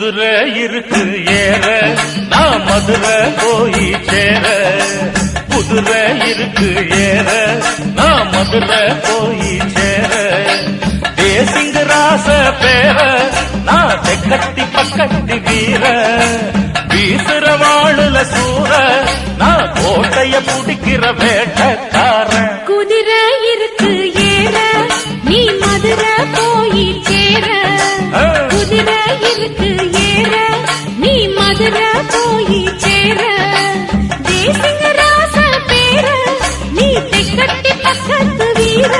குதிரை இருக்கு ஏற நான் மதுரை போய் சேர குதிரை இருக்கு ஏற நான் மதுரை போய் சேர தேசிங்க ராச பேர நான் தெக்கத்தி பக்கத்தி வீர வீசுற வாழுல சூற நான் கோட்டைய புடிக்கிற வேட்டக்காரன் குதிரை இருக்கு ஏற நீ மதுரை போய் சேர குதிரை இருக்கு ஏற நீ மதுரை போய் சேர தேசிங்க ராச பேர நீ தெக்கத்தி பக்கத்து வீர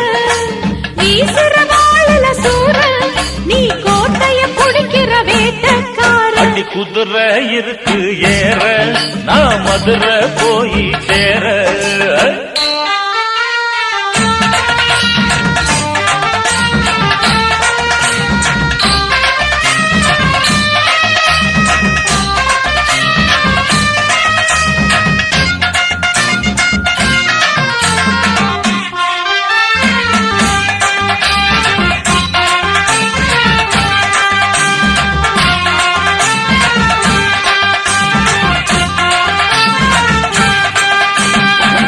வீசுற வாழுல சூற நீ கோட்டைய புடிக்கிற வேட்டக்காரன் அடி குதிரை இருக்கு ஏற நான் மதுரை போய் சேர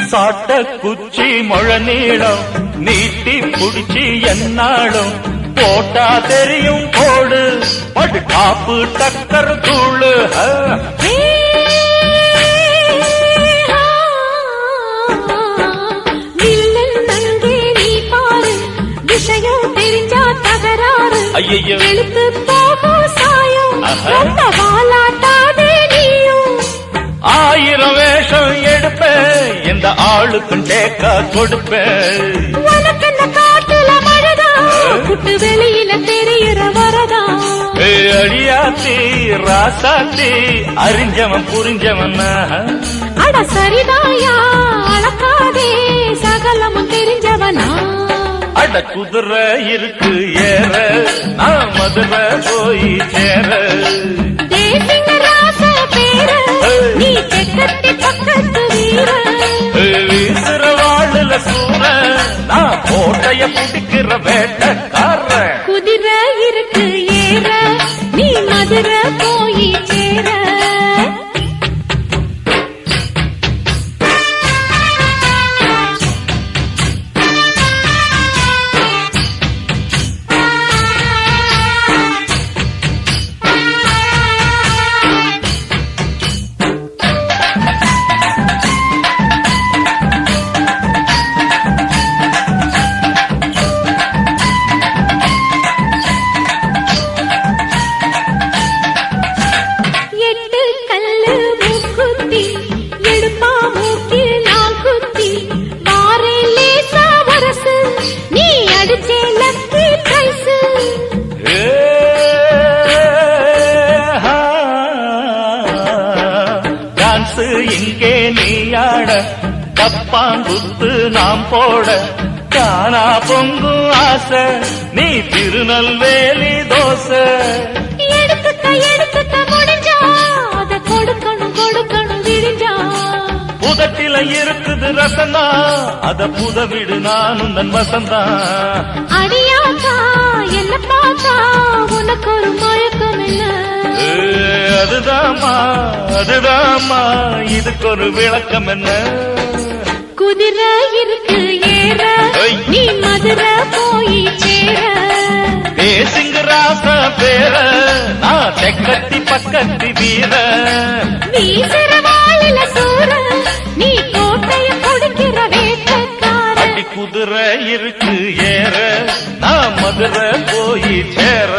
சாட்ட குச்சி மொழ நீளம் நீட்டி புடிச்சி என்னாலும் போட்டா தெரியும் போடு படு காப்பு டக்கர் தூளு விஷயம் தெரிஞ்சா தகராறு ஐயோ வெளுத்து போகும் சாயம் வாலாட்டாதே நீயும் ஆயிரம் வேஷம் எடுப்பேன் எந்த ஆளுக்கும் டேக்கா கொடுப்பேன் உனக்கு இந்த காட்டுல மழைதான் குட்டு வெளியில தெரியுற வரதான் அடியாத்தி ராசாத்தி அறிஞ்சவன் புரிஞ்சவன் அட சரிதாயா அளக்காதே சகலமும் தெரிஞ்சவனா அட குதிரை இருக்கு ஏற நான் மதுரை போய் சேர தேசிங்க ராச பேர நீ தெக்கத்தி பக்கத்து வீர வீசுற வாழுல சூற நான் கோட்டைய பிடிக்கிற வேட்டக்காரன் குதிரை இருக்கு ஏற நீ மதுரை போய் சேர இங்கே நீயாட கப்பாங்குத்து நாம் போட காணா பொங்கும் ஆசை நீ திருநெல்வேலி தோசை எடுத்துக்க முடிஞ்சா அத கொடுக்கணும் கொடுக்கணும் விடிஞ்சா புதட்டில இருக்குது ரசந்தா அத புதவிடு நானும் நன் வசந்தா அடியாக்கா என்ன பார்த்தா உனக்கு ஒரு மயக்கம் இல்ல அதுதாமா அதுதாமா இதுக்கு ஒரு விளக்கம் என்ன குதிரை இருக்கு ஏற நீ மதுரை போய் சேர தேசிங்க ராச பேர நான் தெக்கத்தி பக்கத்தி வீர வீசுற வாழில சூற நீ கோட்டைய கொடுக்கிற வேட்டக்கார அடி குதிரை இருக்கு ஏற நான் மதுரை போய் சேர